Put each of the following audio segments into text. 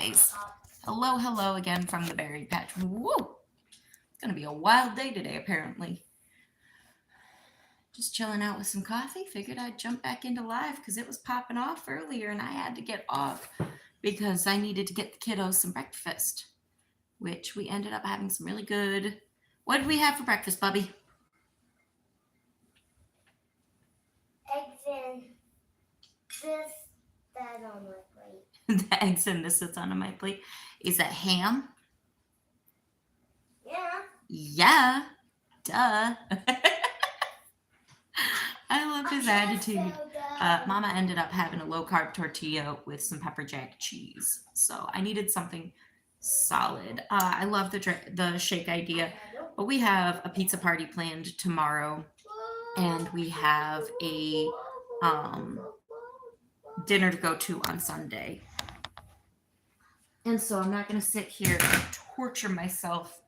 guys. Hello again from the berry patch. Woo! It's gonna be a wild day today, apparently. Just chilling out with some coffee. Figured I'd jump back into live because it was popping off earlier and I had to get off because I needed to get the kiddos some breakfast, which we ended up having some really good. What did we have for breakfast, Bubby? Eggs and this, that on my plate. The eggs and this that's on my plate. Is that ham? Yeah. Yeah. Duh. I love his attitude. Mama ended up having a low-carb tortilla with some pepper jack cheese. So I needed something solid. I love the shake idea. But we have a pizza party planned tomorrow. And we have a dinner to go to on Sunday. And so I'm not going to sit here and torture myself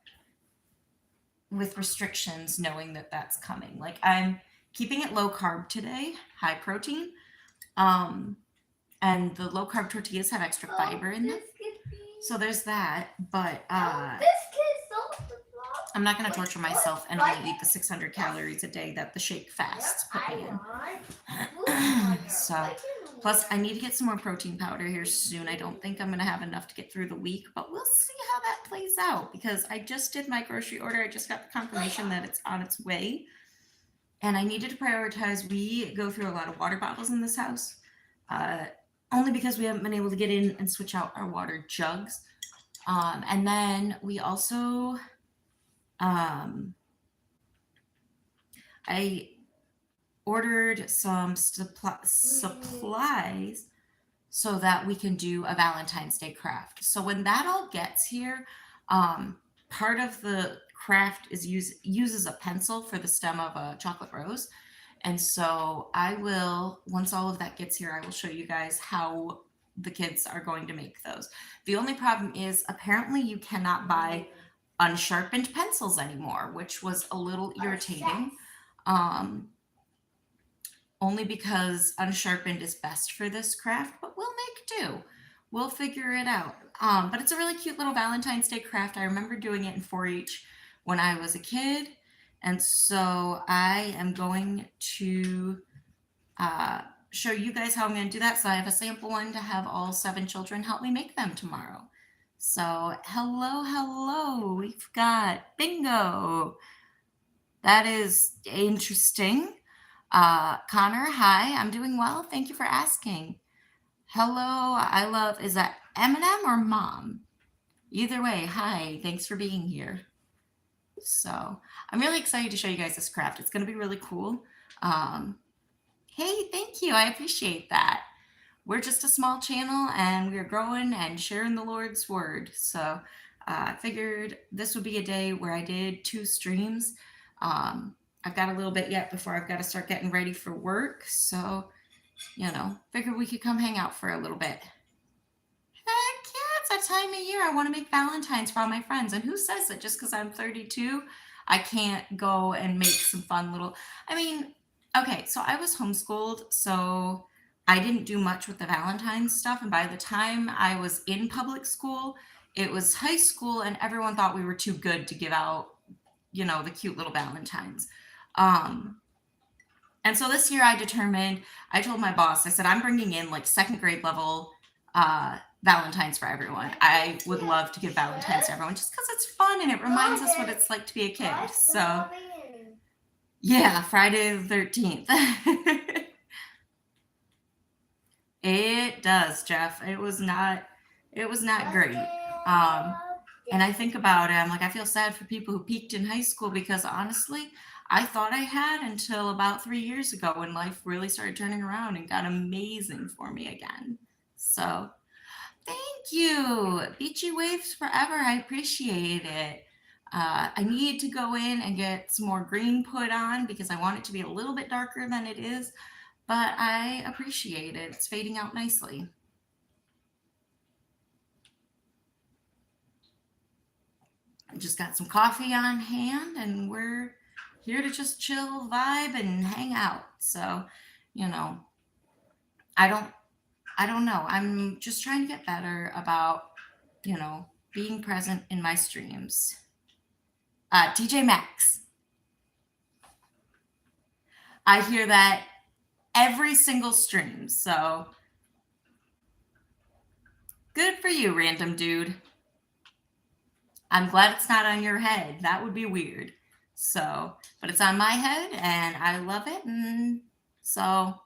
with restrictions knowing that that's coming. Like, I'm keeping it low carb today, high protein. And the low carb tortillas have extra fiber in them. So there's that. But I'm not going to torture myself and only eat the 600 calories a day that the shake fasts put me in. So, plus I need to get some more protein powder here soon. I don't think I'm going to have enough to get through the week, but we'll see how that plays out because I just did my grocery order. I just got the confirmation that it's on its way. And I needed to prioritize. We go through a lot of water bottles in this house, only because we haven't been able to get in and switch out our water jugs. And then we also... I ordered some supplies so that we can do a Valentine's Day craft. So when that all gets here, part of the craft is uses a pencil for the stem of a chocolate rose. And so I will, once all of that gets here, I will show you guys how the kids are going to make those. The only problem is apparently you cannot buy unsharpened pencils anymore, which was a little irritating. Only because unsharpened is best for this craft, but we'll make do. We'll figure it out. But it's a really cute little Valentine's Day craft. I remember doing it in 4-H when I was a kid. And so I am going to show you guys how I'm going to do that. So I have a sample one to have all 7 children help me make them tomorrow. So, hello, we've got bingo. That is interesting. Connor, hi, I'm doing well. Thank you for asking. Hello, is that Eminem or Mom? Either way, hi, thanks for being here. So, I'm really excited to show you guys this craft. It's going to be really cool. Hey, thank you. I appreciate that. We're just a small channel and we're growing and sharing the Lord's word. So I figured this would be a day where I did 2 streams. I've got a little bit yet before I've got to start getting ready for work. So, figured we could come hang out for a little bit. Heck yeah, it's that time of year. I want to make Valentine's for all my friends. And who says that just because I'm 32, I can't go and make some fun little, okay, so I was homeschooled, so I didn't do much with the Valentine's stuff. And by the time I was in public school, it was high school and everyone thought we were too good to give out, the cute little Valentines. And so this year I told my boss, I said, I'm bringing in like 2nd grade level Valentines for everyone. I would love to give Valentines to everyone just because it's fun and it reminds us what it's like to be a kid. So yeah, Friday the 13th. It does, Jeff. It was not great. And I think about it, I'm like, I feel sad for people who peaked in high school because honestly, I thought I had until about 3 years ago when life really started turning around and got amazing for me again. So thank you. Beachy Waves Forever. I appreciate it. I need to go in and get some more green put on because I want it to be a little bit darker than it is. But I appreciate it. It's fading out nicely. I just got some coffee on hand and we're here to just chill, vibe, and hang out. So, I don't know. I'm just trying to get better about being present in my streams. TJ Maxx. I hear that every single stream, so good for you, random dude. I'm glad it's not on your head. That would be weird. So, but it's on my head and I love it. And so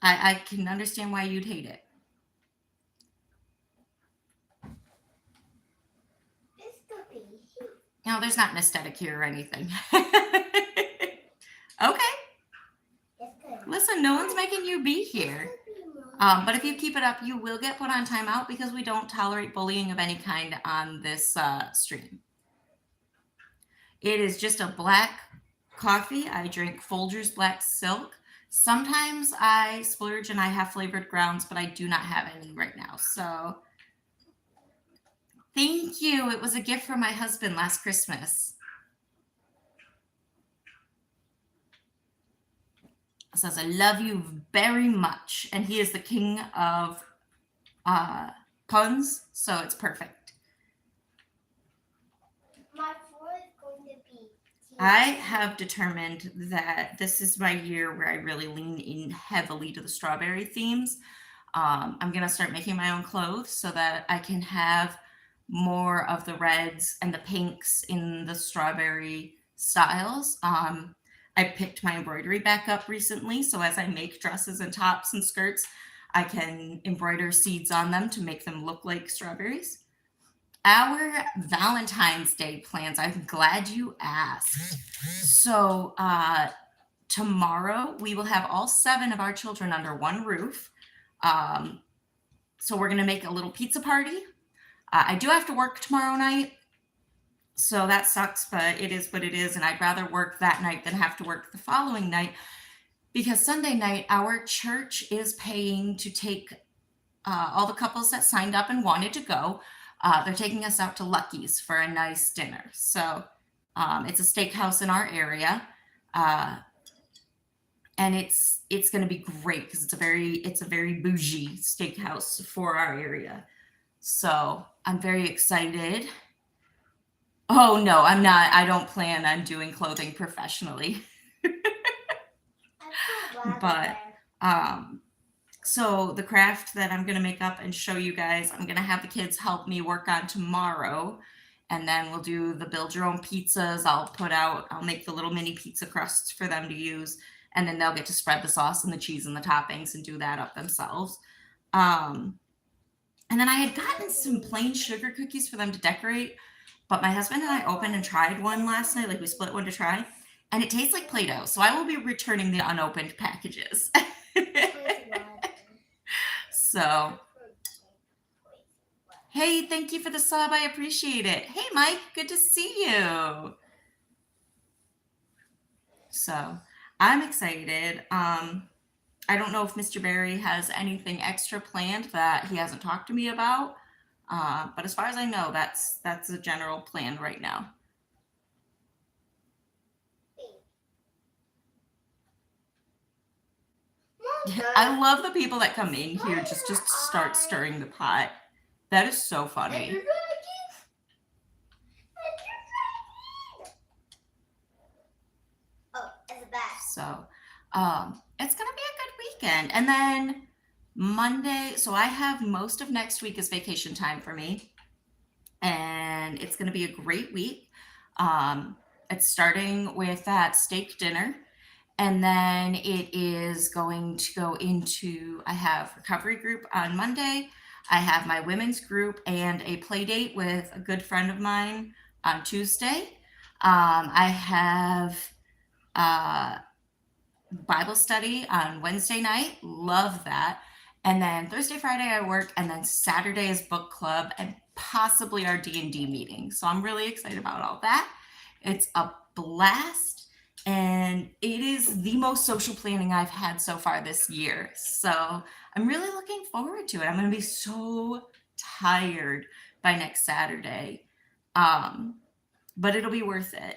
I can understand why you'd hate it. This could be here. No, there's not an aesthetic here or anything. Okay. Listen, no one's making you be here. But if you keep it up, you will get put on timeout because we don't tolerate bullying of any kind on this stream. It is just a black coffee. I drink Folgers Black Silk. Sometimes I splurge and I have flavored grounds, but I do not have any right now. So thank you. It was a gift from my husband last Christmas. It says, I love you very much. And he is the king of puns, so it's perfect. My floor is going to be here. I have determined that this is my year where I really lean in heavily to the strawberry themes. I'm going to start making my own clothes so that I can have more of the reds and the pinks in the strawberry styles. I picked my embroidery back up recently, so as I make dresses and tops and skirts, I can embroider seeds on them to make them look like strawberries. Our Valentine's Day plans, I'm glad you asked. So tomorrow we will have all 7 of our children under one roof. So we're going to make a little pizza party. I do have to work tomorrow night. So that sucks, but it is what it is. And I'd rather work that night than have to work the following night because Sunday night, our church is paying to take all the couples that signed up and wanted to go. They're taking us out to Lucky's for a nice dinner. So it's a steakhouse in our area. And it's going to be great because it's a very bougie steakhouse for our area. So I'm very excited. Oh, no, I'm not. I don't plan on doing clothing professionally. But so the craft that I'm going to make up and show you guys, I'm going to have the kids help me work on tomorrow. And then we'll do the build your own pizzas. I'll make the little mini pizza crusts for them to use. And then they'll get to spread the sauce and the cheese and the toppings and do that up themselves. And then I had gotten some plain sugar cookies for them to decorate. But my husband and I opened and tried one last night. Like we split one to try. And it tastes like Play-Doh. So I will be returning the unopened packages. So, hey, thank you for the sub. I appreciate it. Hey, Mike, good to see you. So I'm excited. I don't know if Mr. Barry has anything extra planned that he hasn't talked to me about. But as far as I know, that's a general plan right now. I love the people that come in here just to start stirring the pot. That is so funny. So it's gonna be a good weekend. And then Monday, so I have most of next week is vacation time for me. And it's gonna be a great week. It's starting with that steak dinner. And then it is going to go into, I have recovery group on Monday. I have my women's group and a play date with a good friend of mine on Tuesday. I have Bible study on Wednesday night. Love that. And then Thursday, Friday, I work. And then Saturday is book club and possibly our D&D meeting. So I'm really excited about all that. It's a blast. And it is the most social planning I've had so far this year. So I'm really looking forward to it. I'm going to be so tired by next Saturday. But it'll be worth it,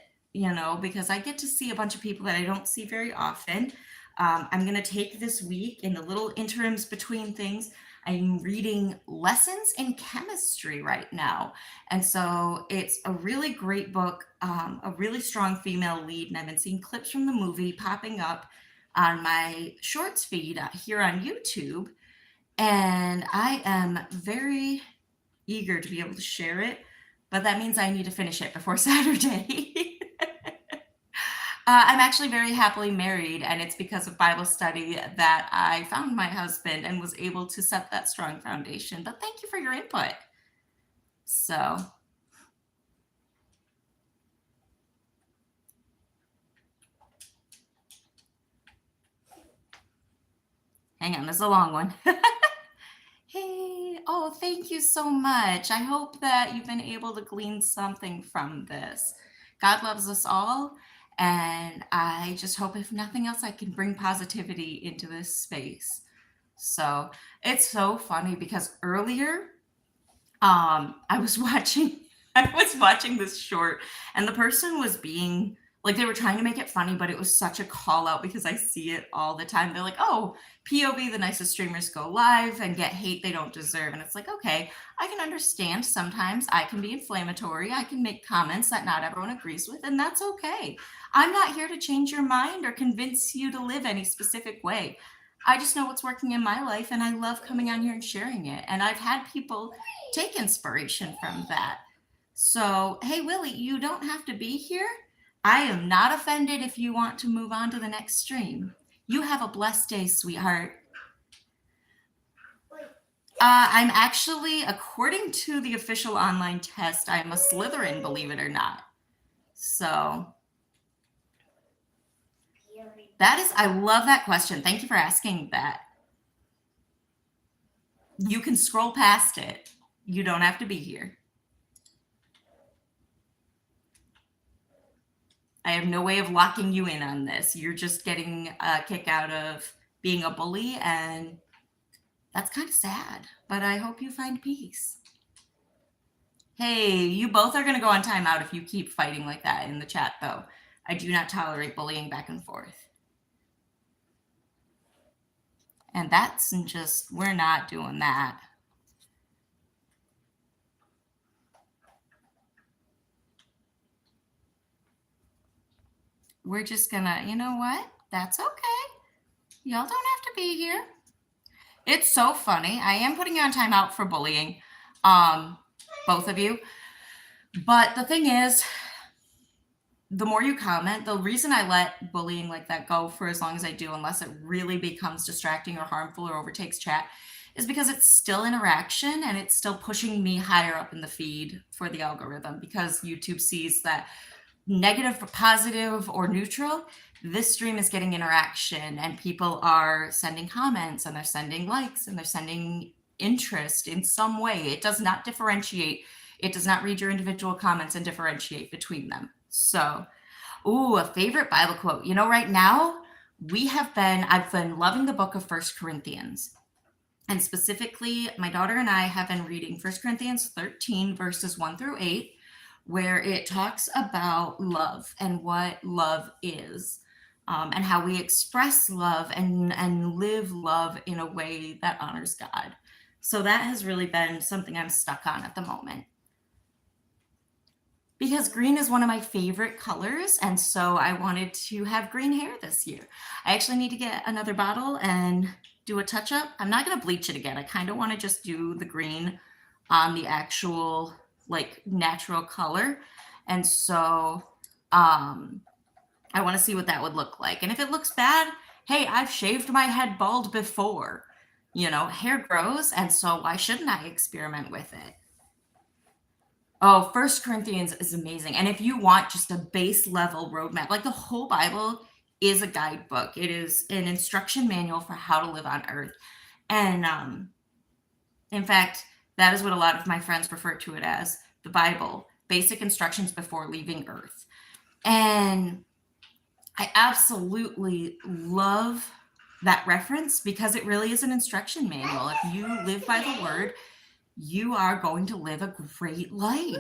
because I get to see a bunch of people that I don't see very often. I'm going to take this week in the little interims between things. I'm reading Lessons in Chemistry right now. And so it's a really great book, a really strong female lead. And I've been seeing clips from the movie popping up on my shorts feed here on YouTube. And I am very eager to be able to share it, but that means I need to finish it before Saturday. I'm actually very happily married, and it's because of Bible study that I found my husband and was able to set that strong foundation. But thank you for your input. So, hang on, this is a long one. Hey, oh, thank you so much. I hope that you've been able to glean something from this. God loves us all, and I just hope, if nothing else, I can bring positivity into this space. So it's so funny because earlier, I was watching I was watching this short, and the person was being like, they were trying to make it funny, but it was such a call out because I see it all the time. They're like, "Oh, POV, the nicest streamers go live and get hate they don't deserve." And it's like, okay, I can understand sometimes I can be inflammatory. I can make comments that not everyone agrees with, and that's okay. I'm not here to change your mind or convince you to live any specific way. I just know what's working in my life, and I love coming on here and sharing it. And I've had people take inspiration from that. So, hey, Willie, you don't have to be here. I am not offended if you want to move on to the next stream. You have a blessed day, sweetheart. I'm actually, according to the official online test, I'm a Slytherin, believe it or not. So, that is, I love that question. Thank you for asking that. You can scroll past it. You don't have to be here. I have no way of locking you in on this. You're just getting a kick out of being a bully, and that's kind of sad, but I hope you find peace. Hey, you both are going to go on timeout if you keep fighting like that in the chat, though. I do not tolerate bullying back and forth. And that's just, we're not doing that. We're just gonna, you know what? That's okay. Y'all don't have to be here. It's so funny. I am putting you on timeout for bullying, both of you. But the thing is, the more you comment, the reason I let bullying like that go for as long as I do, unless it really becomes distracting or harmful or overtakes chat, is because it's still interaction and it's still pushing me higher up in the feed for the algorithm, because YouTube sees that negative, positive, or neutral, this stream is getting interaction and people are sending comments and they're sending likes and they're sending interest in some way. It does not differentiate. It does not read your individual comments and differentiate between them. So, ooh, a favorite Bible quote. You know, right now I've been loving the book of First Corinthians. And specifically, my daughter and I have been reading 1 Corinthians 13, verses 1 through 8, where it talks about love and what love is, and how we express love and live love in a way that honors God. So that has really been something I'm stuck on at the moment. Because green is one of my favorite colors, and so I wanted to have green hair this year. I actually need to get another bottle and do a touch-up. I'm not going to bleach it again. I kind of want to just do the green on the actual, like, natural color. And so I want to see what that would look like. And if it looks bad, hey, I've shaved my head bald before. You know, hair grows, and so why shouldn't I experiment with it? Oh, First Corinthians is amazing. And if you want just a base level roadmap, like the whole Bible is a guidebook. It is an instruction manual for how to live on earth. And in fact, that is what a lot of my friends refer to it as, the Bible, basic instructions before leaving earth. And I absolutely love that reference because it really is an instruction manual. If you live by the word, you are going to live a great life.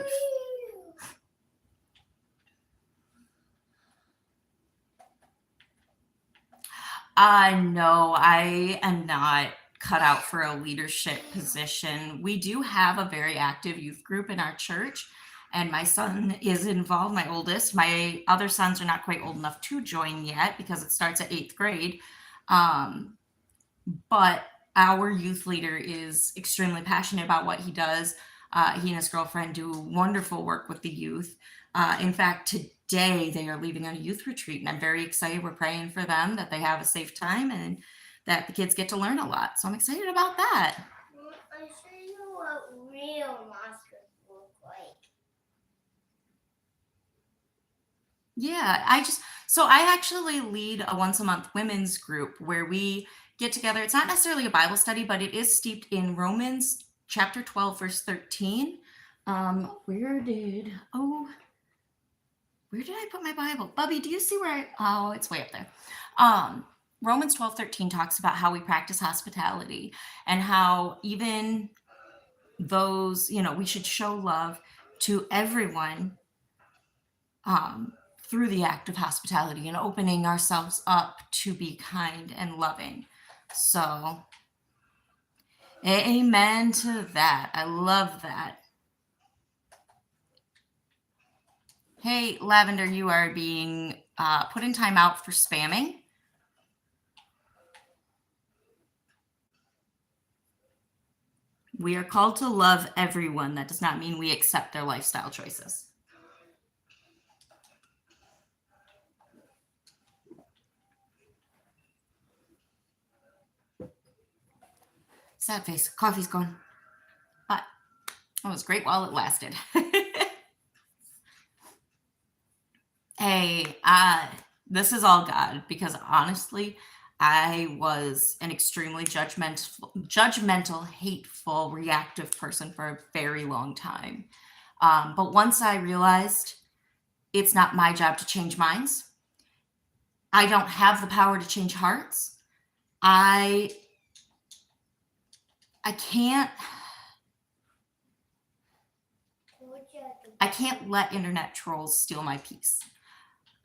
No, I am not cut out for a leadership position. We do have a very active youth group in our church, and my son is involved, my oldest. My other sons are not quite old enough to join yet because it starts at 8th grade. But our youth leader is extremely passionate about what he does. He and his girlfriend do wonderful work with the youth. In fact, today they are leaving on a youth retreat, and I'm very excited. We're praying for them that they have a safe time and that the kids get to learn a lot. So I'm excited about that. I show you what real monsters look like. Yeah, I actually lead a once a month women's group where we get together. It's not necessarily a Bible study, but it is steeped in Romans chapter 12, verse 13. Where did I put my Bible? Bubby, do you see where it's way up there. Romans 12:13 talks about how we practice hospitality and how even those, we should show love to everyone through the act of hospitality and opening ourselves up to be kind and loving. So, amen to that. I love that. Hey, Lavender, you are being put in timeout for spamming. We are called to love everyone. That does not mean we accept their lifestyle choices. Sad face. Coffee's gone. But it was great while it lasted. Hey, this is all God, because honestly, I was an extremely judgmental, hateful, reactive person for a very long time. But once I realized it's not my job to change minds, I don't have the power to change hearts. I can't let internet trolls steal my peace.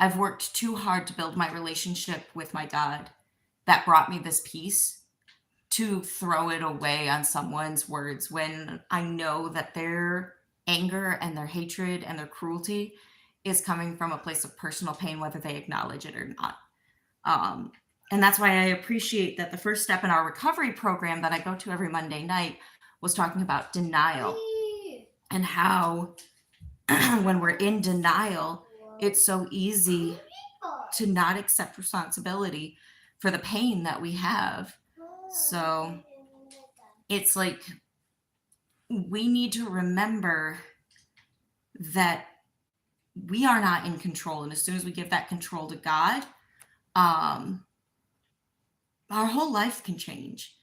I've worked too hard to build my relationship with my God that brought me this peace, to throw it away on someone's words when I know that their anger and their hatred and their cruelty is coming from a place of personal pain, whether they acknowledge it or not. And that's why I appreciate that the first step in our recovery program that I go to every Monday night was talking about denial and how when we're in denial, it's so easy to not accept responsibility for the pain that we have. So it's like we need to remember that we are not in control. And as soon as we give that control to God, our whole life can change.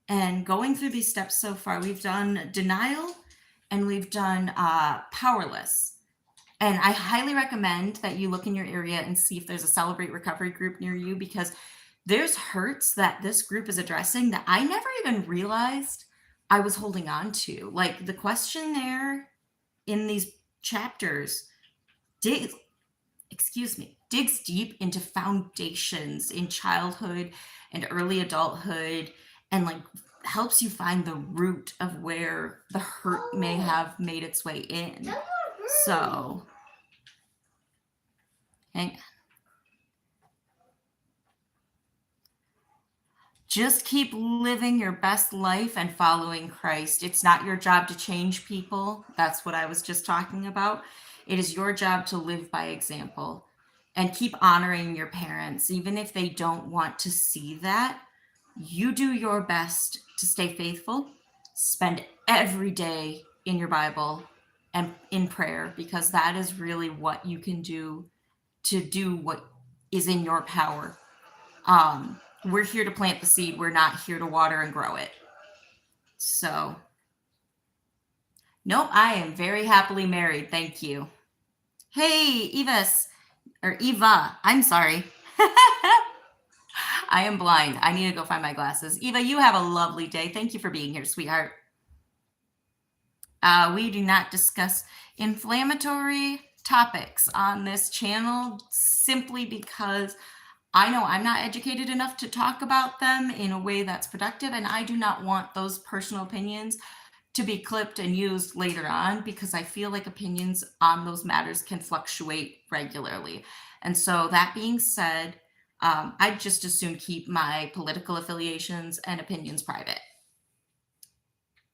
And going through these steps so far, we've done denial and we've done powerless. And I highly recommend that you look in your area and see if there's a Celebrate Recovery group near you, because there's hurts that this group is addressing that I never even realized I was holding on to. Like the questionnaire in these chapters digs deep into foundations in childhood and early adulthood, and like helps you find the root of where the hurt may have made its way in. So, hang on. Just keep living your best life and following Christ. It's not your job to change people. That's what I was just talking about. It is your job to live by example and keep honoring your parents, even if they don't want to see that. You do your best to stay faithful. Spend every day in your Bible and in prayer, because that is really what you can do to do what is in your power. We're here to plant the seed. We're not here to water and grow it. So, nope, I am very happily married. Thank you. Hey, Eva, I'm sorry. I am blind. I need to go find my glasses. Eva, you have a lovely day. Thank you for being here, sweetheart. We do not discuss inflammatory topics on this channel simply because I know I'm not educated enough to talk about them in a way that's productive, and I do not want those personal opinions to be clipped and used later on because I feel like opinions on those matters can fluctuate regularly. And so, that being said, I'd just as soon keep my political affiliations and opinions private.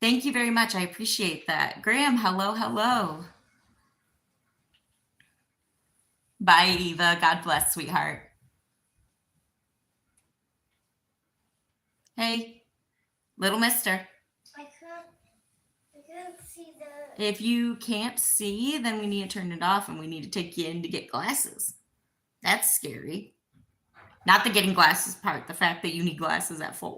Thank you very much. I appreciate that. Graham, hello, hello. Bye, Eva. God bless, sweetheart. Hey, little mister. I can't see the. If you can't see, then we need to turn it off and we need to take you in to get glasses. That's scary. Not the getting glasses part, the fact that you need glasses at 4.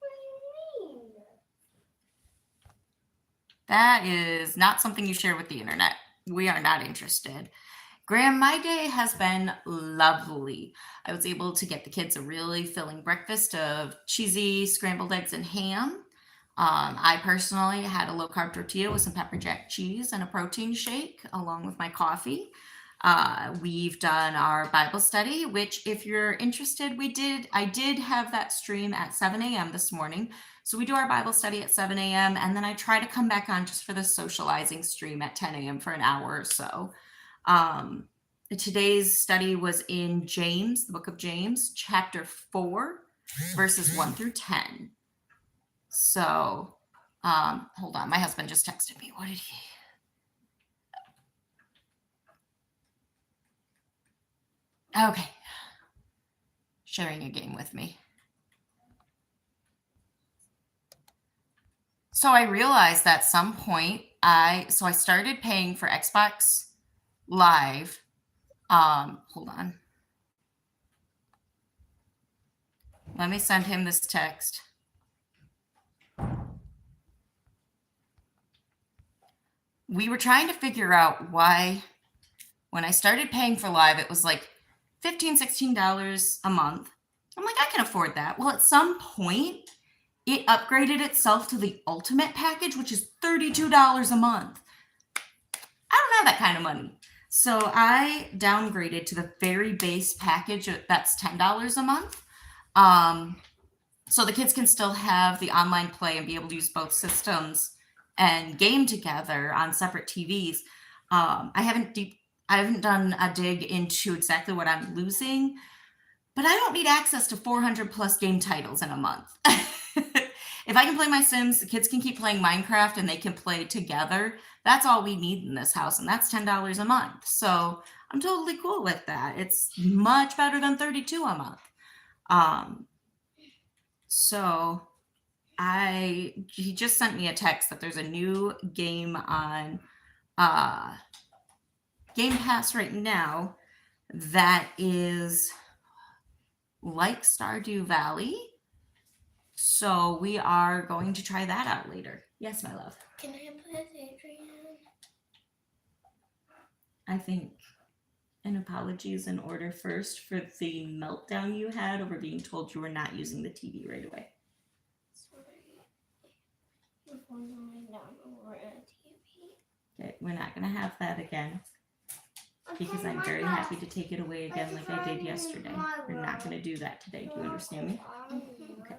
What do you mean? That is not something you share with the internet. We are not interested. Graham, my day has been lovely. I was able to get the kids a really filling breakfast of cheesy scrambled eggs and ham. I personally had a low carb tortilla with some pepper jack cheese and a protein shake along with my coffee. We've done our Bible study, which, if you're interested, I did have that stream at 7 a.m. this morning. So we do our Bible study at 7 a.m. and then I try to come back on just for the socializing stream at 10 a.m. for an hour or so. Today's study was in James, the book of James, chapter 4, verses 1 through 10. So, hold on. My husband just texted me. What did he? Okay. Sharing a game with me. So I realized that at some point I started paying for Xbox Live. Hold on. Let me send him this text. We were trying to figure out why when I started paying for Live, it was like $15, $16 a month. I'm like, I can afford that. Well, at some point, it upgraded itself to the ultimate package, which is $32 a month. I don't have that kind of money. So I downgraded to the very base package that's $10 a month. So the kids can still have the online play and be able to use both systems and game together on separate TVs. I haven't done a dig into exactly what I'm losing, but I don't need access to 400 plus game titles in a month. If I can play my Sims, the kids can keep playing Minecraft and they can play together. That's all we need in this house, and that's $10 a month. So I'm totally cool with that. It's much better than $32 a month. So he just sent me a text that there's a new game on Game Pass right now that is like Stardew Valley. So we are going to try that out later. Yes, my love. Can I play as Adrian? I think an apology is in order first for the meltdown you had over being told you were not using the TV right away. Sorry. We're going down over a TV. Okay, we're not going to have that again because I'm very happy to take it away again like I did yesterday. We're not going to do that today. Do you understand me? Okay.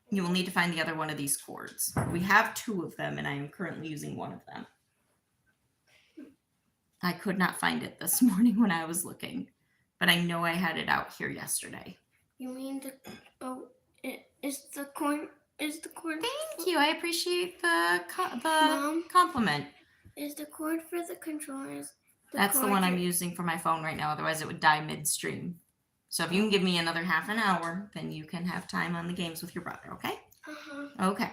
You will need to find the other one of these cords. We have 2 of them, and I am currently using one of them. I could not find it this morning when I was looking, but I know I had it out here yesterday. You mean is the cord? Thank you. I appreciate the Mom? compliment. Is the cord for the controllers? That's the one I'm using for my phone right now. Otherwise, it would die midstream. So if you can give me another half an hour, then you can have time on the games with your brother, okay? Okay.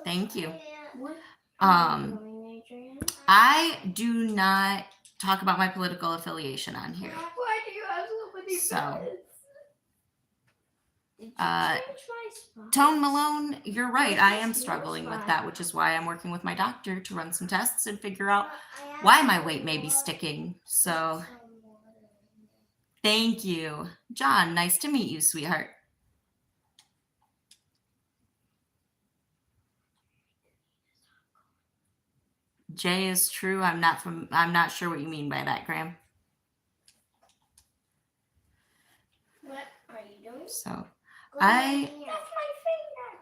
Thank you. What? I do not talk about my political affiliation on here. Why do you have so many So, Did you change my spot? Tone Malone, you're right. I am struggling with that, which is why I'm working with my doctor to run some tests and figure out why my weight may be sticking. So, thank you. John, nice to meet you, sweetheart. J is true. I'm not sure what you mean by that, Graham. What are you doing? So Look at I my hand. That's my finger.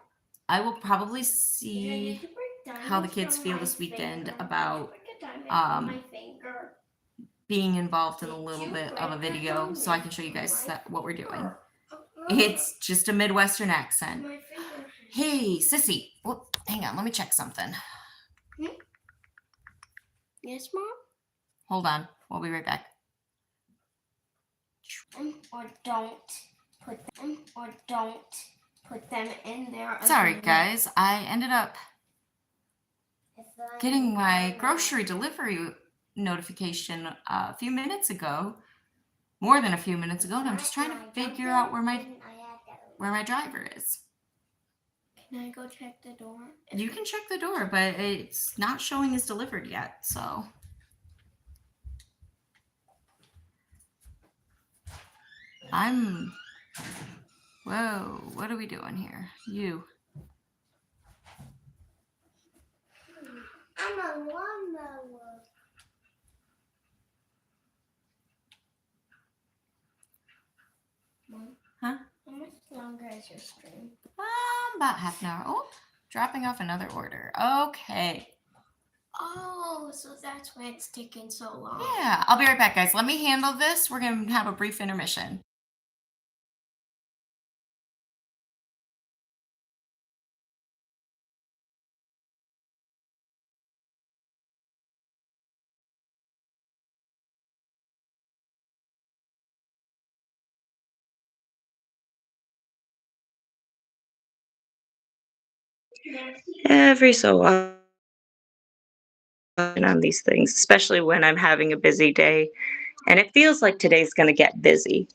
I will probably Did see you break how the diamonds kids from feel my this weekend finger? about Did you break a diamond from my um finger? being involved in a Did little you bit of a break a video so I diamond can show you from guys my what we're doing. finger? It's just a Midwestern accent. My finger. Hey, sissy. Whoop, hang on, let me check something. Yes, Mom? Hold on. We'll be right back. Or don't put them in there. Sorry, again. guys. I ended up getting my grocery delivery notification a few minutes ago. More than a few minutes ago, and I'm just trying to figure out where my driver is. Can I go check the door? You can check the door, but it's not showing as delivered yet, so. Whoa, what are we doing here? You. I'm a lawnmower. Mom? Huh? How much longer is your stream? About half an hour. Oh, dropping off another order. Okay. Oh, so that's why it's taking so long. Yeah, I'll be right back, guys. Let me handle this. We're going to have a brief intermission. Every so often on these things, especially when I'm having a busy day. And it feels like today's going to get busy.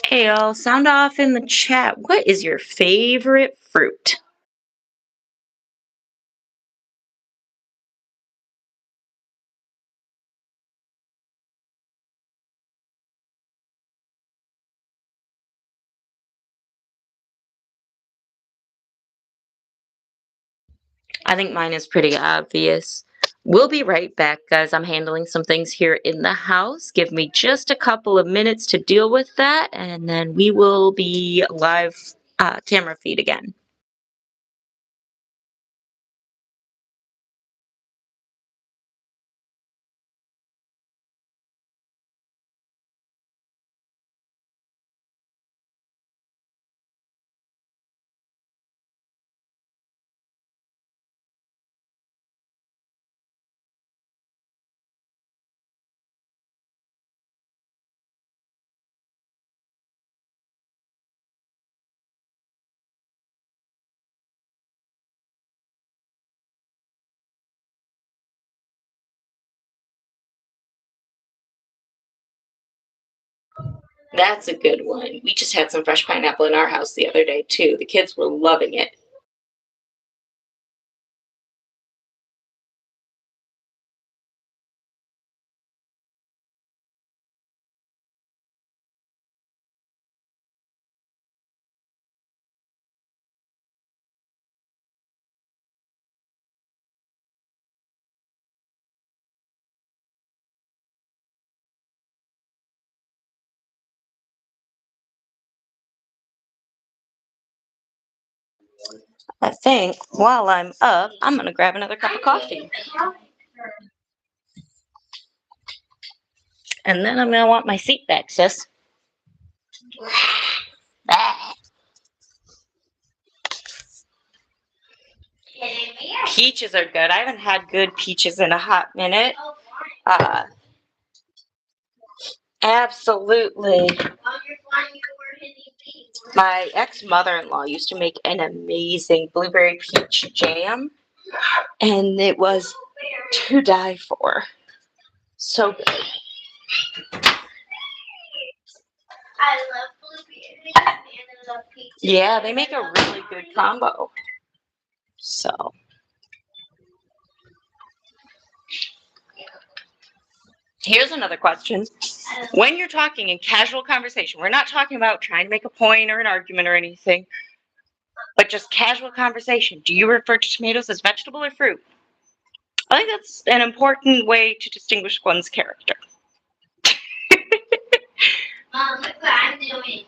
Hey, y'all, sound off in the chat. What is your favorite fruit? I think mine is pretty obvious. We'll be right back, guys. I'm handling some things here in the house. Give me just a couple of minutes to deal with that, and then we will be live camera feed again. That's a good one. We just had some fresh pineapple in our house the other day, too. The kids were loving it. I think while I'm up, I'm going to grab another cup of coffee. And then I'm going to want my seat back, sis. Peaches are good. I haven't had good peaches in a hot minute. Absolutely. My ex-mother-in-law used to make an amazing blueberry peach jam, and it was to die for. So good. I love blueberries and I love peaches. Yeah, they make a really good combo. So. Here's another question. When you're talking in casual conversation, we're not talking about trying to make a point or an argument or anything, but just casual conversation. Do you refer to tomatoes as vegetable or fruit? I think that's an important way to distinguish one's character. Mom, look what I'm doing.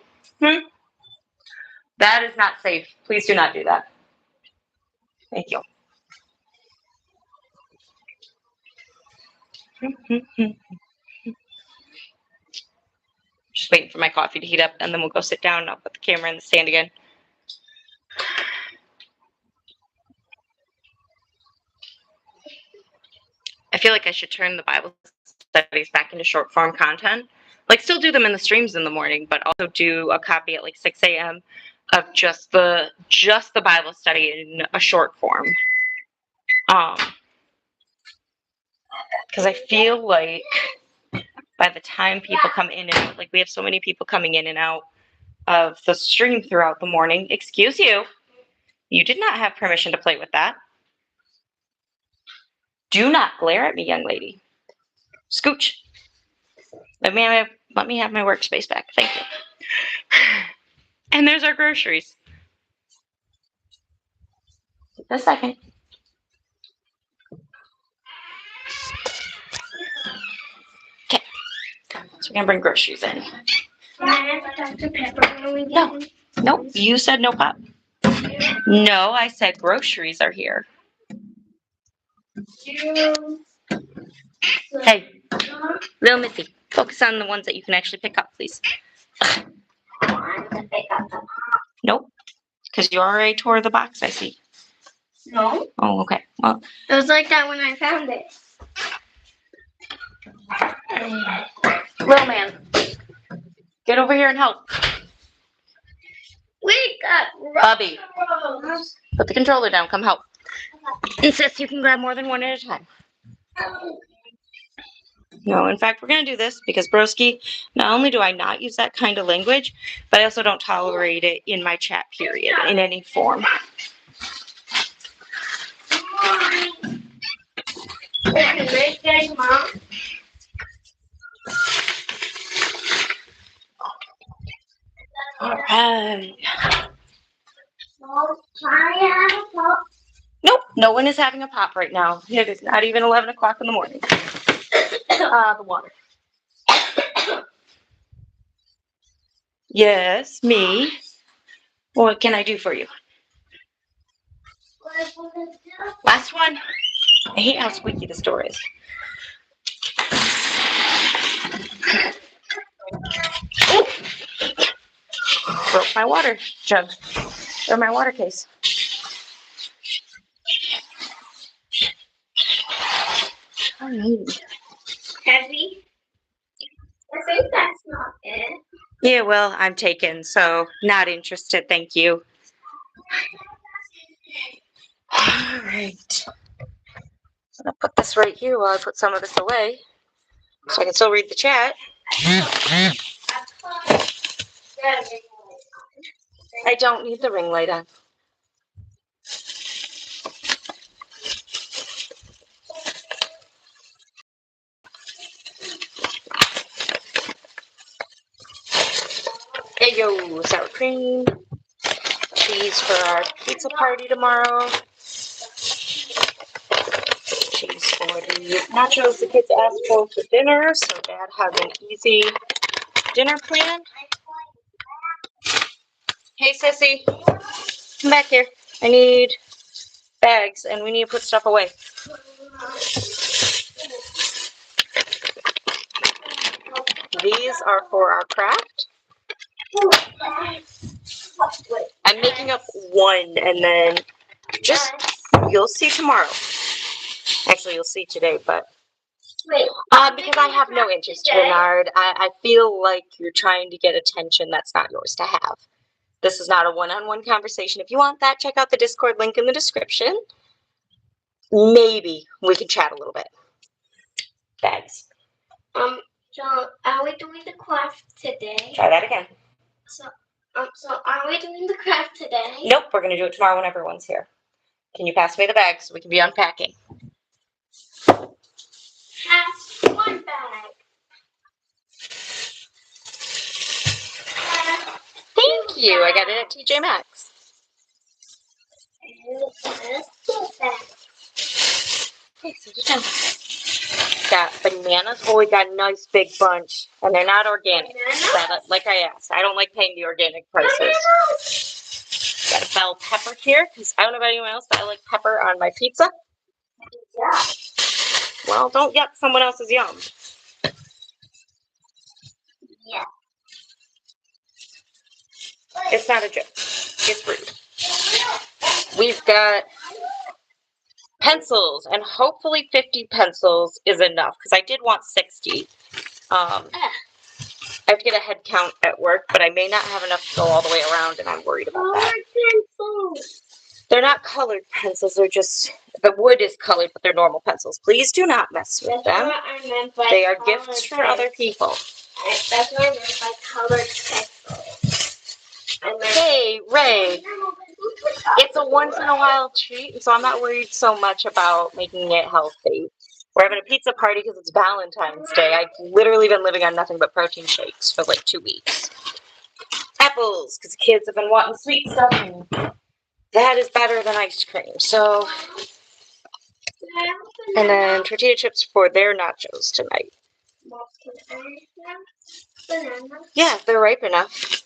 That is not safe. Please do not do that. Thank you. Just waiting for my coffee to heat up, and then we'll go sit down and I'll put the camera in the stand again. I feel like I should turn the Bible studies back into short form content. Like, still do them in the streams in the morning, but also do a copy at like 6 a.m. of just the Bible study in a short form. Because I feel like by the time people come in and out, like we have so many people coming in and out of the stream throughout the morning. Excuse you. You did not have permission to play with that. Do not glare at me, young lady. Scooch. Let me have my workspace back. Thank you. And there's our groceries. Just a second. Okay. So we're going to bring groceries in. Dr. Pepper when we No. Nope. You said no pop. No, I said groceries are here. Hey, little Missy, focus on the ones that you can actually pick up, please. Nope, because you already tore the box, I see. No. Oh, okay. Well, It was like that when I found it. little man, get over here and help. We got Bubby, rose. put the controller down. Come help. Insist you can grab more than one at a time. No, in fact, we're going to do this because, broski, not only do I not use that kind of language, but I also don't tolerate it in my chat period in any form. Mom. All right. Mom, can I have a pop? Nope, no one is having a pop right now. It is not even 11 o'clock in the morning. The water. Yes, me. What can I do for you? Last one. I hate how squeaky this door is. Ooh. Broke my water jug. Or my water case. Heavy? I think that's not it. Yeah, well, I'm taken, so not interested, thank you. All right. I'm gonna put this right here while I put some of this away, so I can still read the chat. I don't need the ring light on. Eggo, sour cream, cheese for our pizza party tomorrow, cheese for the nachos the kids asked for dinner, so Dad has an easy dinner plan. Hey, Sissy, come back here. I need bags, and we need to put stuff away. These are for our craft. I'm making up one, and then you'll see tomorrow. Actually, you'll see today, but Wait. because I have no interest, Bernard. I feel like you're trying to get attention that's not yours to have. This is not a one-on-one conversation. If you want that, check out the Discord link in the description. Maybe we can chat a little bit. Thanks. So are we doing the craft today? Try that again. So are we doing the craft today? Nope, we're gonna do it tomorrow when everyone's here. Can you pass me the bag so we can be unpacking? Pass one bag. Thank you. I got it at TJ Maxx. And pass two bags. Okay, so just down. Got bananas. Oh, we got a nice big bunch, and they're not organic. Like I asked, I don't like paying the organic prices. Got a bell pepper here because I don't know about anyone else, but I like pepper on my pizza. Yeah. Well, don't yuck someone else's yum. Yeah. It's not a joke. It's rude. We've got pencils, and hopefully 50 pencils is enough because I did want 60. I have to get a head count at work, but I may not have enough to go all the way around, and I'm worried about that. They're not colored pencils. They're just, the wood is colored, but they're normal pencils. Please do not mess with them. What I meant by They are colored gifts for other people. That's what I meant by colored pencils. Hey, Ray. It's a once in a while treat, so I'm not worried so much about making it healthy. We're having a pizza party because it's Valentine's Day. I've literally been living on nothing but protein shakes for like 2 weeks. Apples, because the kids have been wanting sweet stuff, and that is better than ice cream. So, and then tortilla chips for their nachos tonight. Yeah, they're ripe enough.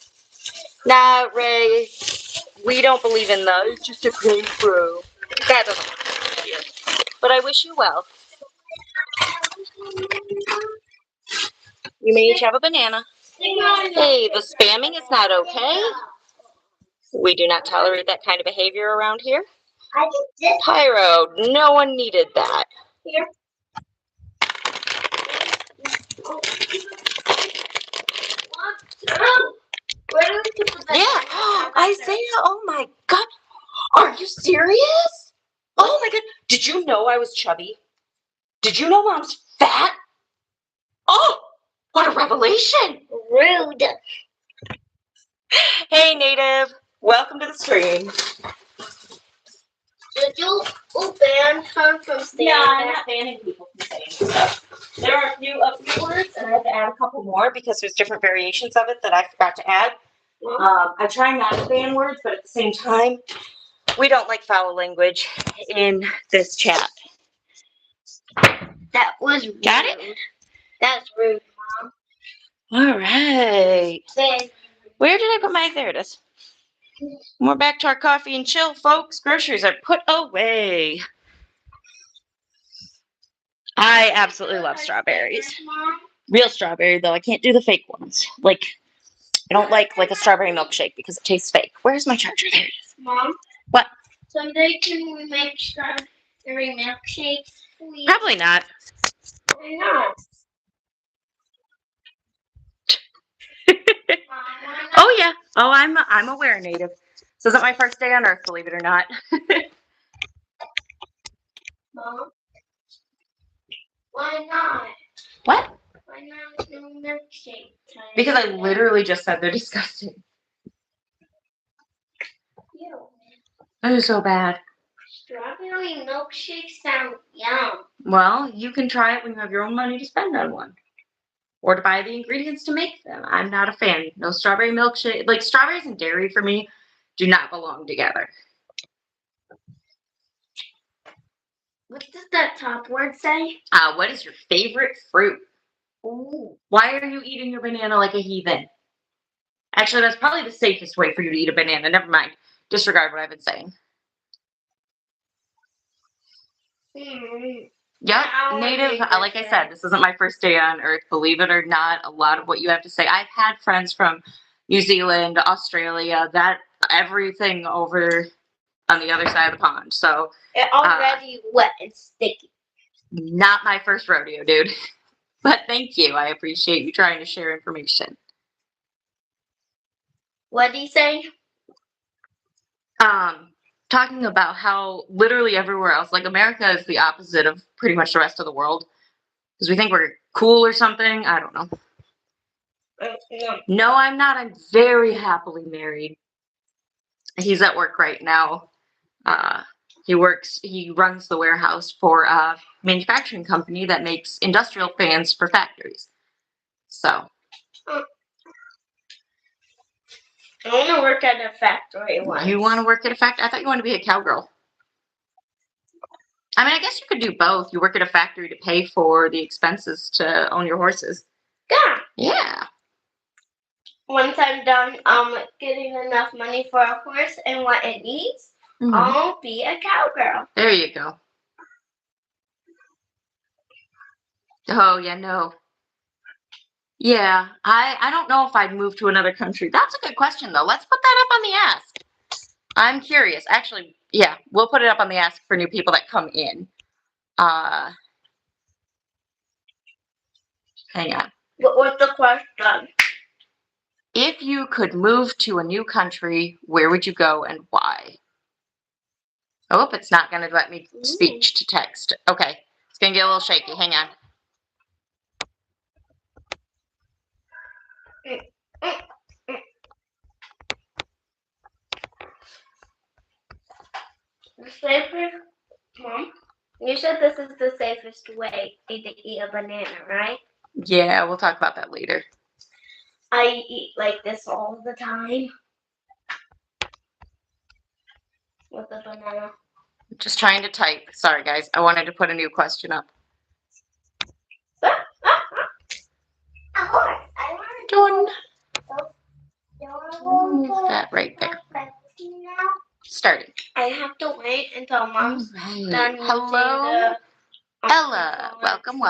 Nah, Ray, we don't believe in those. It's just a grapefruit. That doesn't work here. But I wish you well. You may each have a banana. Hey, the spamming is not okay. We do not tolerate that kind of behavior around here. Pyro, no one needed that. Here. Where do we put the banana? Yeah, Isaiah, oh my God. Are you serious? Oh my God. Did you know I was chubby? Did you know Mom's fat? Oh, what a revelation. Rude. Hey, Native. Welcome to the stream. Did you ban her from staying? No, I'm not banning people from saying stuff. There are a few words, and I have to add a couple more because there's different variations of it that I forgot to add. I try not to ban words, but at the same time, we don't like foul language in this chat. That was rude. Got it? That's rude, Mom. All right. Then Where did I put my? There it is. We're back to our coffee and chill, folks. Groceries are put away. I absolutely love strawberries. Mom. Real strawberry, though. I can't do the fake ones. Like, I don't like a strawberry milkshake because it tastes fake. Where's my charger? There it is. Mom. What? Someday can we make strawberry milkshakes, please? Probably not. Why not? Oh, yeah. Oh, I'm aware, Native. This isn't my first day on Earth, believe it or not. Mom. Why not? What? Why not no milkshake time? Because I literally just said they're disgusting. Ew. That is so bad. Strawberry milkshakes sound yum. Well, you can try it when you have your own money to spend on one. Or to buy the ingredients to make them. I'm not a fan. No strawberry milkshake. Like, strawberries and dairy for me do not belong together. What does that top word say? What is your favorite fruit? Ooh. Why are you eating your banana like a heathen? Actually, that's probably the safest way for you to eat a banana. Never mind. Disregard what I've been saying. Yep, I wanna native. be Like I said, this isn't my first day on Earth. Believe it or not, a lot of what you have to say. I've had friends from New Zealand, Australia, that everything over on the other side of the pond. So, It already wet and sticky. not my first rodeo, dude. But thank you. I appreciate you trying to share information. What do you say? Talking about how literally everywhere else, like America is the opposite of pretty much the rest of the world. Because we think we're cool or something. I don't know. No, I'm not. I'm very happily married. He's at work right now. He runs the warehouse for a manufacturing company that makes industrial fans for factories. So, I want to work at a factory once. you want to work at a factory? I thought you wanted to be a cowgirl. I mean, I guess you could do both. You work at a factory to pay for the expenses to own your horses. Yeah. Yeah. Once I'm done getting enough money for a horse and what it needs, Mhm. I'll be a cowgirl. There you go. Oh, yeah, no. Yeah, I don't know if I'd move to another country. That's a good question, though. Let's put that up on the ask. I'm curious. Actually, yeah, we'll put it up on the ask for new people that come in. Hang on. What's the question? If you could move to a new country, where would you go and why? Oh, it's not going to let me speech to text. Okay, it's going to get a little shaky. Hang on. The safest, Mom? You said this is the safest way to eat a banana, right? Yeah, we'll talk about that later. I eat like this all the time. With a banana. Just trying to type. Sorry, guys. I wanted to put a new question up. A horse. I want to Move that right there. Starting. I have to wait until Mom's Right. done. Hello, the, Ella. Welcome.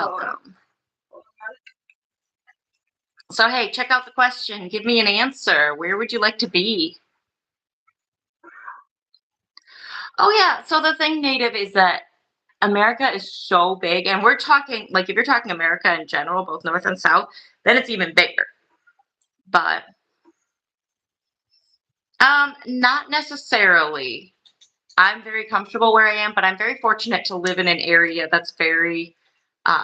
So, hey, check out the question. Give me an answer. Where would you like to be? Oh, yeah. So the thing, Native, is that America is so big, and we're talking, like, if you're talking America in general, both North and South, then it's even bigger. But, not necessarily. I'm very comfortable where I am, but I'm very fortunate to live in an area that's very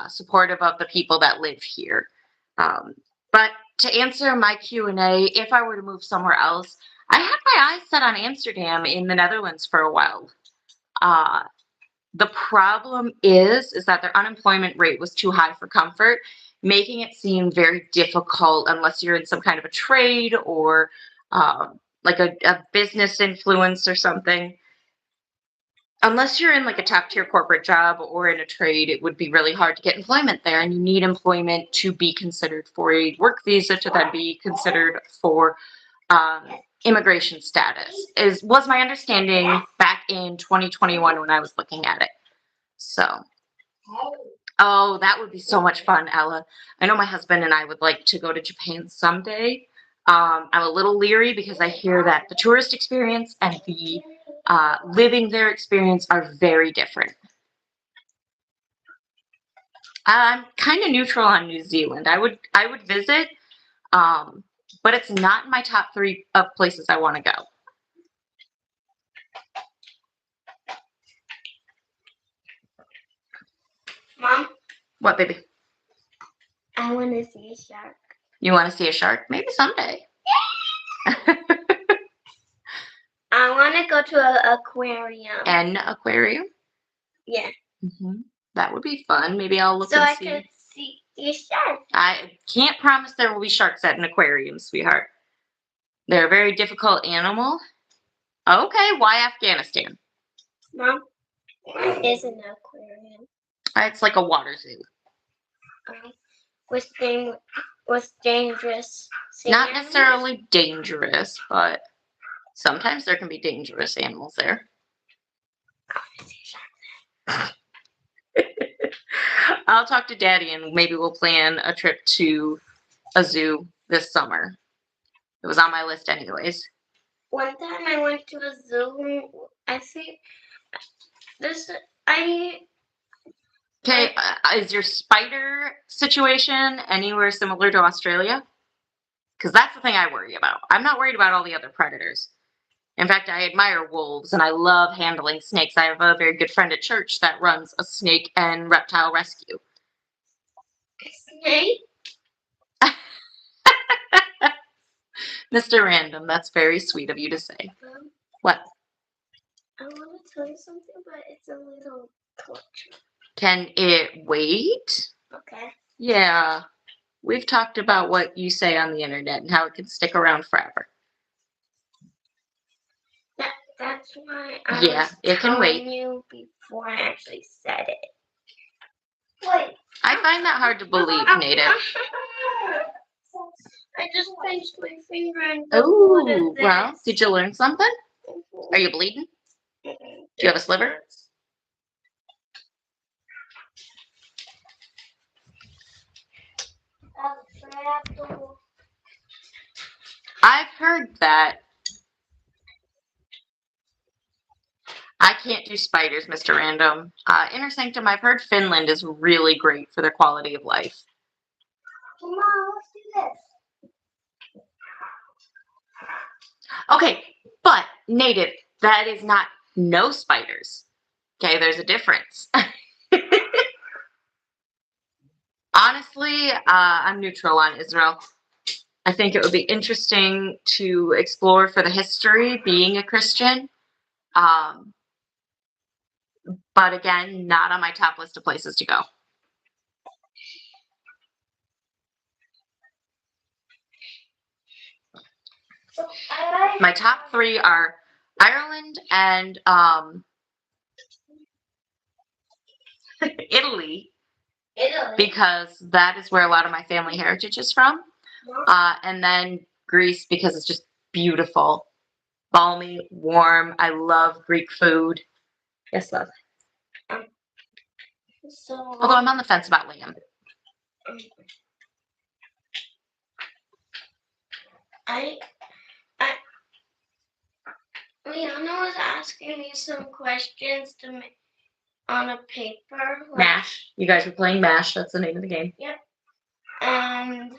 supportive of the people that live here. But to answer my Q&A, if I were to move somewhere else, I had my eyes set on Amsterdam in the Netherlands for a while. The problem is that their unemployment rate was too high for comfort, making it seem very difficult unless you're in some kind of a trade or like a business influence or something. Unless you're in like a top tier corporate job or in a trade, it would be really hard to get employment there. And you need employment to be considered for a work visa to then be considered for immigration status, was my understanding back in 2021 when I was looking at it. So, oh, that would be so much fun, Ella. I know my husband and I would like to go to Japan someday. I'm a little leery because I hear that the tourist experience and the living there experience are very different. I'm kind of neutral on New Zealand. I would visit, but it's not in my top 3 of places I want to go. Mom? What, baby? I want to see a shark. You want to see a shark? Maybe someday. I want to go to an aquarium. An aquarium? Yeah. That would be fun. Maybe I'll look so and I see. could see a shark. I can't promise there will be sharks at an aquarium, sweetheart. They're a very difficult animal. Okay, why Afghanistan? Mom, what is an aquarium? It's like a water zoo. With dangerous sea Not animals? necessarily dangerous, but sometimes there can be dangerous animals there. I'll talk to Daddy and maybe we'll plan a trip to a zoo this summer. It was on my list anyways. One time I went to a zoo. I think this. I Okay, is your spider situation anywhere similar to Australia? Because that's the thing I worry about. I'm not worried about all the other predators. In fact, I admire wolves and I love handling snakes. I have a very good friend at church that runs a snake and reptile rescue. snake. Mr. Random, that's very sweet of you to say. What? I want to tell you something, but it's a little torture. Can it wait? Okay. Yeah. We've talked about what you say on the internet and how it can stick around forever. That's why I was it can wait. You before I actually said it. Wait. I find that hard to believe, Native. I just pinched my finger and Oh, well, did you learn something? Are you bleeding? Do you have a sliver? I've heard that. I can't do spiders, Mr. Random. Inner Sanctum, I've heard Finland is really great for their quality of life. Come on, let's do this. Okay, but Native, that is not no spiders. Okay, there's a difference. Honestly, I'm neutral on Israel. I think it would be interesting to explore for the history, being a Christian. But again, not on my top list of places to go. My top 3 are Ireland and Italy, because that is where a lot of my family heritage is from. And then Greece, because it's just beautiful, balmy, warm. I love Greek food. Yes, love. Although I'm on the fence about lamb. Liana was asking me some questions to make on a paper. MASH. You guys were playing MASH. That's the name of the game. Yep. And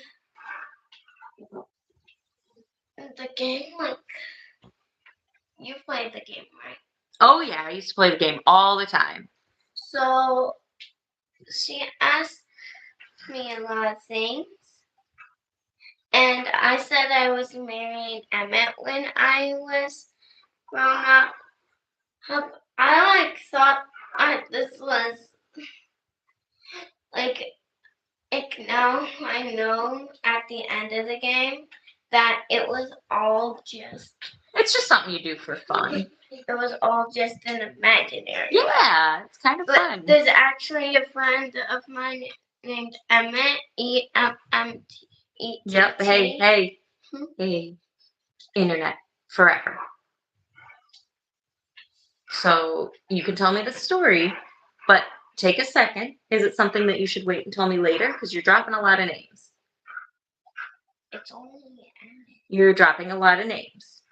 the game, like, you played the game, right? Oh, yeah. I used to play the game all the time. So she asked me a lot of things. And I said I was marrying Emmett when I was grown up. I thought this was like now I know at the end of the game that it was all just. It's just something you do for fun. It was all just an imaginary. Yeah, it's kind of fun. There's actually a friend of mine named Emmett. EMMT. Yep. Hey. Hey. Internet forever. So you can tell me the story, but take a second. Is it something that you should wait and tell me later? Because you're dropping a lot of names. It's only Emmett. You're dropping a lot of names.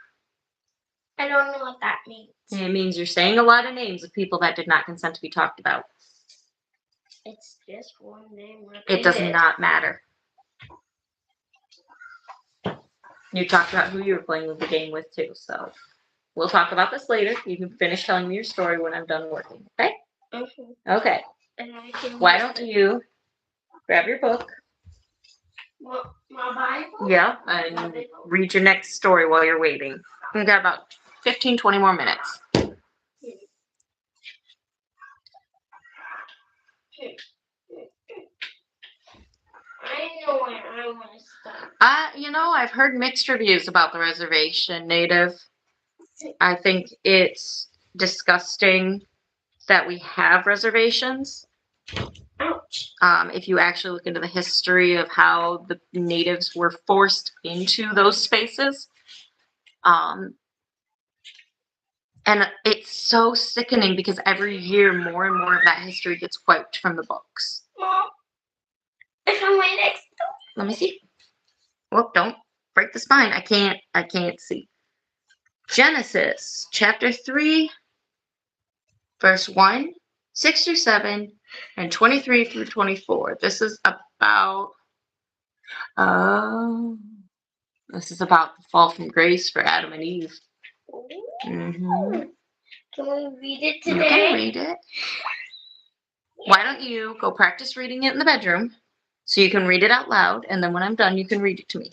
I don't know what that means. It means you're saying a lot of names of people that did not consent to be talked about. It's just one name. It does not matter. You talked about who you were playing the game with too, so we'll talk about this later. You can finish telling me your story when I'm done working, okay? Mm-hmm. Okay. And I can Why don't you grab your book? My Bible? Yeah, and read your next story while you're waiting. We've got about 15, 20 more minutes. I know where I want to start. I've heard mixed reviews about the reservation, Native. I think it's disgusting that we have reservations. Ouch. If you actually look into the history of how the natives were forced into those spaces. And it's so sickening because every year more and more of that history gets wiped from the books. Mom, it's on my next door. Let me see. Well, don't break the spine. I can't see. Genesis chapter 3, verse 1, 6 through 7, and 23 through 24. This is about this is about the fall from grace for Adam and Eve. Mm-hmm. Can we read it You today? can read it. Why don't you go practice reading it in the bedroom so you can read it out loud, and then when I'm done, you can read it to me.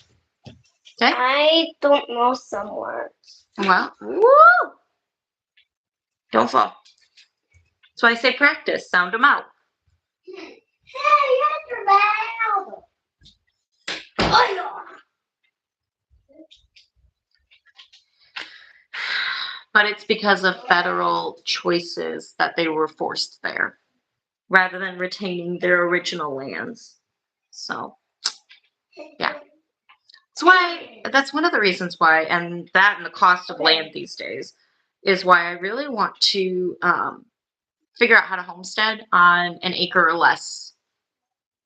Okay? I don't know some words. Well, woo! Don't fall. That's why I say practice. Sound them out. Hey, you're loud. Oh, no. But it's because of federal choices that they were forced there, rather than retaining their original lands. So, yeah. That's one of the reasons why, and that and the cost of land these days, is why I really want to figure out how to homestead on an acre or less.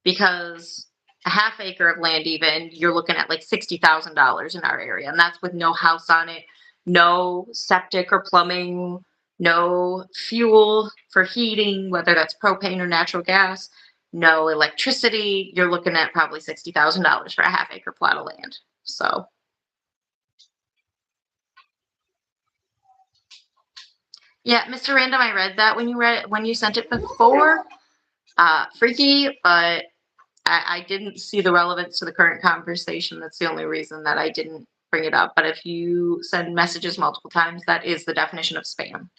Because a half acre of land, even, you're looking at like $60,000 in our area, and that's with no house on it, no septic or plumbing, no fuel for heating, whether that's propane or natural gas, no electricity. You're looking at probably $60,000 for a half acre plot of land. So, yeah, Mr. Random, I read that when you sent it before. Freaky, but I didn't see the relevance to the current conversation. That's the only reason that I didn't bring it up. But if you send messages multiple times, that is the definition of spam.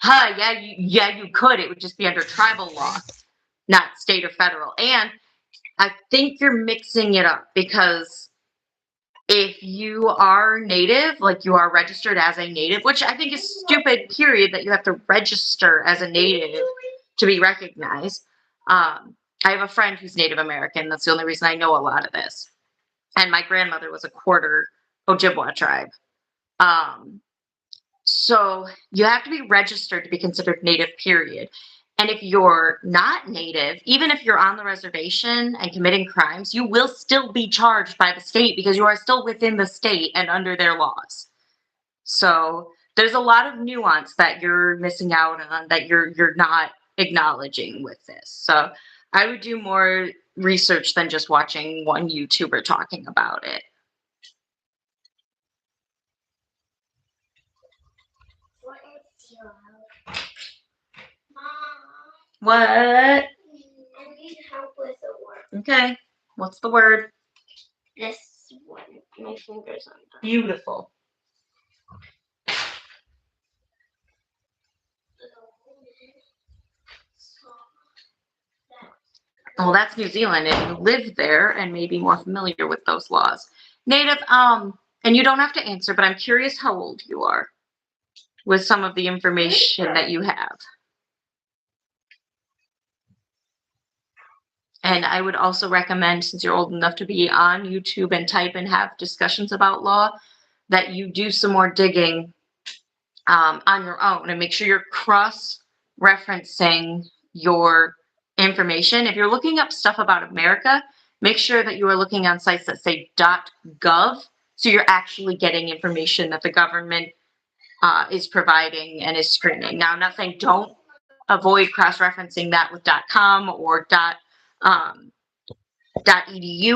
Yeah, you could. It would just be under tribal law, not state or federal. And I think you're mixing it up, because if you are native, like you are registered as a native, which I think is stupid, period, that you have to register as a native to be recognized. I have a friend who's Native American. That's the only reason I know a lot of this. And my grandmother was a quarter Ojibwa tribe. So you have to be registered to be considered native, period. And if you're not native, even if you're on the reservation and committing crimes, you will still be charged by the state, because you are still within the state and under their laws. So there's a lot of nuance that you're missing out on, that you're not acknowledging with this. So I would do more research than just watching one YouTuber talking about it. What? I need help with the word. Okay. What's the word? This one. My fingers on that. Beautiful. Well, that's New Zealand, and you live there and may be more familiar with those laws. Native, and you don't have to answer, but I'm curious how old you are with some of the information that you have. And I would also recommend, since you're old enough to be on YouTube and type and have discussions about law, that you do some more digging on your own, and make sure you're cross-referencing your information. If you're looking up stuff about America, make sure that you are looking on sites that say .gov, so you're actually getting information that the government is providing and is screening. Now, I'm not saying don't avoid cross-referencing that with .com or .edu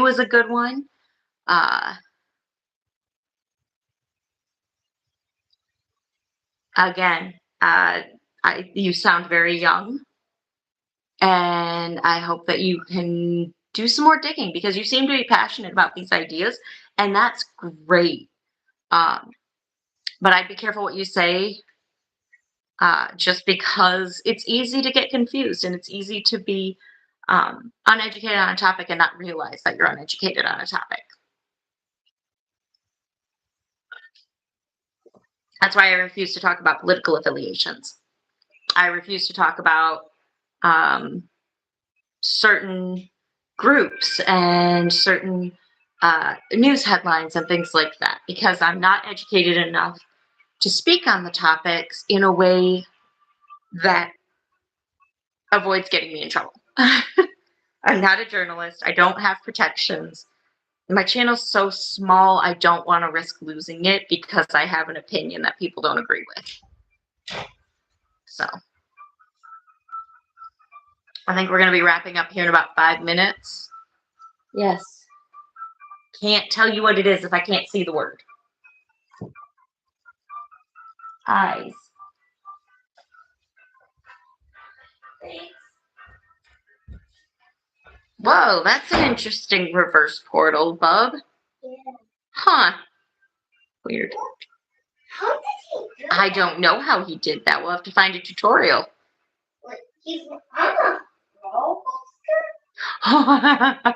is a good one. Again, you sound very young, and I hope that you can do some more digging, because you seem to be passionate about these ideas, and that's great. But I'd be careful what you say, just because it's easy to get confused, and it's easy to be uneducated on a topic and not realize that you're uneducated on a topic. That's why I refuse to talk about political affiliations. I refuse to talk about certain groups and certain news headlines and things like that, because I'm not educated enough to speak on the topics in a way that avoids getting me in trouble. I'm not a journalist. I don't have protections. My channel's so small, I don't want to risk losing it because I have an opinion that people don't agree with. So I think we're going to be wrapping up here in about 5 minutes. Yes. Can't tell you what it is if I can't see the word. Eyes. Whoa, that's an interesting reverse portal, bub. Yeah. Huh. Weird. How did he do I that? don't know how he did that. We'll have to find a tutorial. Like, he's on a roller coaster?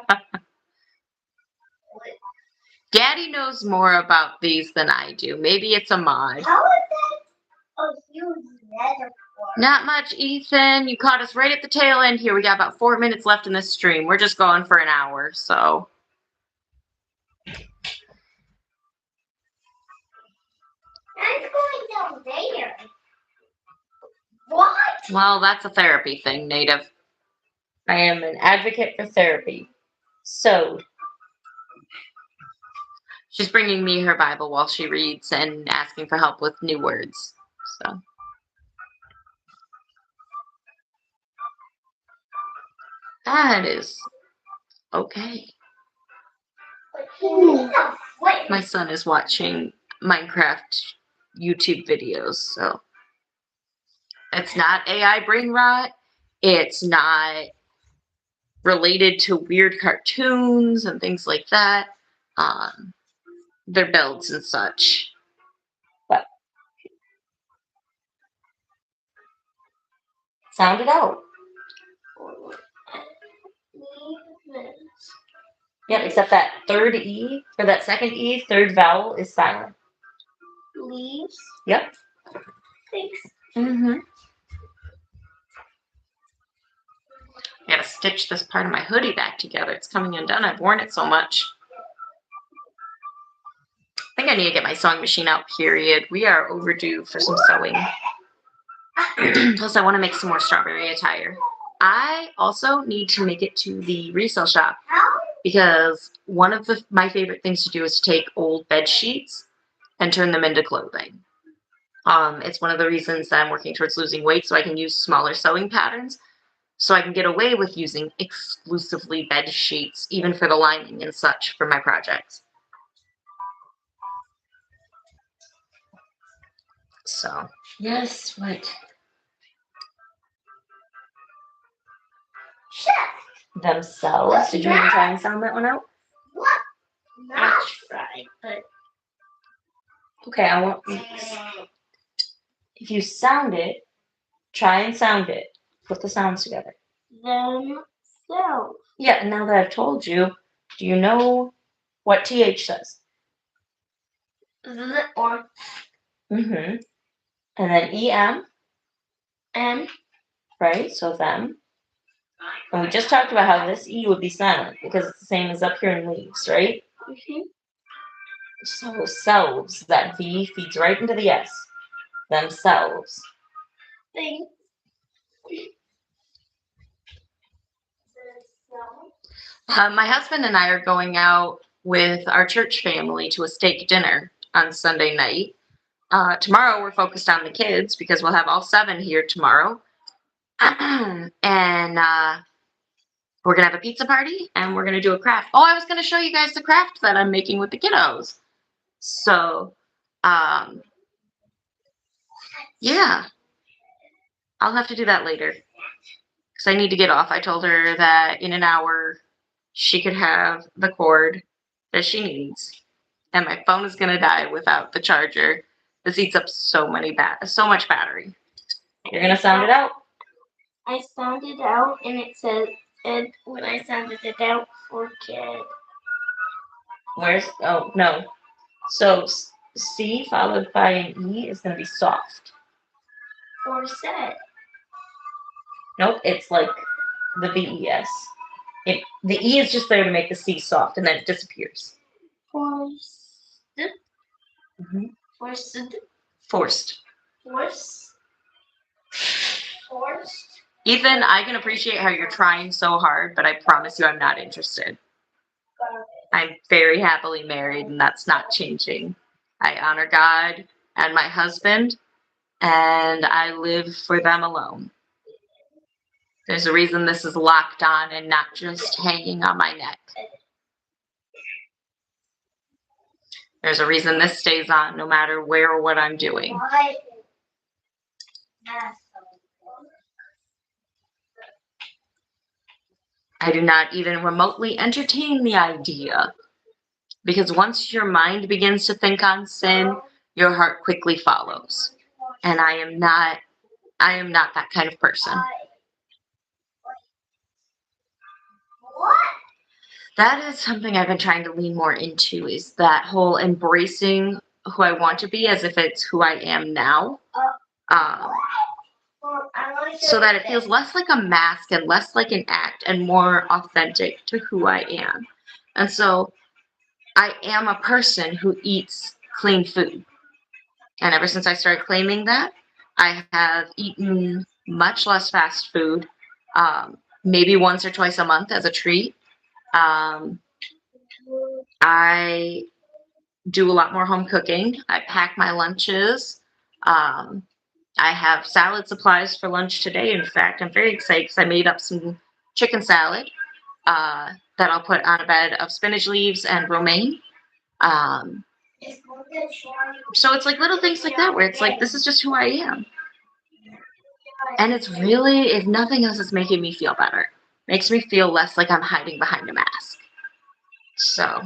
Daddy knows more about these than I do. Maybe it's a mod. How is that a huge metaphor? Not much, Ethan. You caught us right at the tail end here. We got about 4 minutes left in this stream. We're just going for an hour, so. I'm going down there. What? Well, that's a therapy thing, Native. I am an advocate for therapy. So. She's bringing me her Bible while she reads and asking for help with new words. So. That is okay. But he needs a foot. My son is watching Minecraft YouTube videos, so it's not AI brain rot. It's not related to weird cartoons and things like that. Their builds and such. But sound it out. Yep, except that third E, or that second E, third vowel is silent. Leaves. Yep. Thanks. Mm-hmm. I gotta stitch this part of my hoodie back together. It's coming undone. I've worn it so much. I think I need to get my sewing machine out, period. We are overdue for some sewing. Plus, I want to make some more strawberry attire. I also need to make it to the resale shop because one of my favorite things to do is to take old bed sheets and turn them into clothing. It's one of the reasons that I'm working towards losing weight so I can use smaller sewing patterns. So I can get away with using exclusively bed sheets, even for the lining and such for my projects. So, yes, what? Shut. Themselves. Did you want to try and sound that one out? What? Not try, but. Okay, I want. If you sound it, try and sound it. Put the sounds together. Themselves. Yeah, and now that I've told you, do you know what TH says? Or Mm-hmm. And then EM, M. right? So them. And we just talked about how this E would be silent because it's the same as up here in leaves, right? Mm-hmm. So selves, that V feeds right into the S. Themselves. Thing. My husband and I are going out with our church family to a steak dinner on Sunday night. Tomorrow we're focused on the kids because we'll have all 7 here tomorrow. And we're going to have a pizza party and we're going to do a craft. Oh, I was going to show you guys the craft that I'm making with the kiddos. So, yeah, I'll have to do that later because I need to get off. I told her that in an hour she could have the cord that she needs. And my phone is going to die without the charger. This eats up so much battery. You're going to sound it out? I sounded out, and it said, and when I sounded it out for kid. Oh, no. So C followed by an E is going to be soft. For set. Nope, it's like the VES. The E is just there to make the C soft, and then it disappears. Forced. Mm-hmm. Forced. Forced. Force. Forced. Ethan, I can appreciate how you're trying so hard, but I promise you I'm not interested. I'm very happily married, and that's not changing. I honor God and my husband, and I live for them alone. There's a reason this is locked on and not just hanging on my neck. There's a reason this stays on no matter where or what I'm doing. I do not even remotely entertain the idea, because once your mind begins to think on sin, your heart quickly follows. And I am not that kind of person. That is something I've been trying to lean more into, is that whole embracing who I want to be as if it's who I am now. So that it feels less like a mask and less like an act and more authentic to who I am. And so I am a person who eats clean food. And ever since I started claiming that, I have eaten much less fast food, maybe once or twice a month as a treat. I do a lot more home cooking. I pack my lunches. I have salad supplies for lunch today. In fact, I'm very excited because I made up some chicken salad that I'll put on a bed of spinach leaves and romaine. So it's like little things like that where it's like, this is just who I am. And it's really, if nothing else, it's making me feel better. Makes me feel less like I'm hiding behind a mask. So.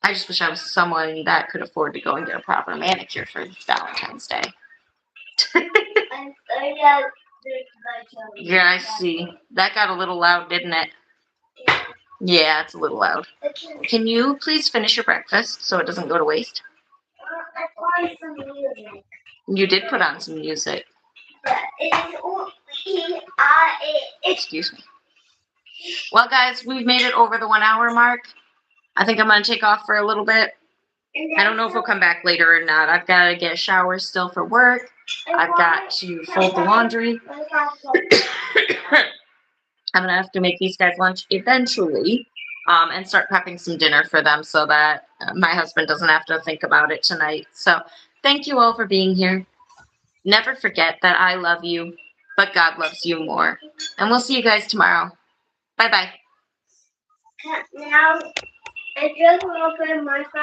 I just wish I was someone that could afford to go and get a proper manicure for Valentine's Day. Yeah, I see. That got a little loud, didn't it? Yeah, it's a little loud. Can you please finish your breakfast so it doesn't go to waste? You did put on some music. Excuse me. Well, guys, we've made it over the 1 hour mark. I think I'm going to take off for a little bit. I don't know if we'll come back later or not. I've got to get a shower still for work. I've got to fold the laundry. I'm going to have to make these guys lunch eventually, and start prepping some dinner for them so that my husband doesn't have to think about it tonight. So thank you all for being here. Never forget that I love you, but God loves you more. And we'll see you guys tomorrow. Bye-bye. Now, I just opened my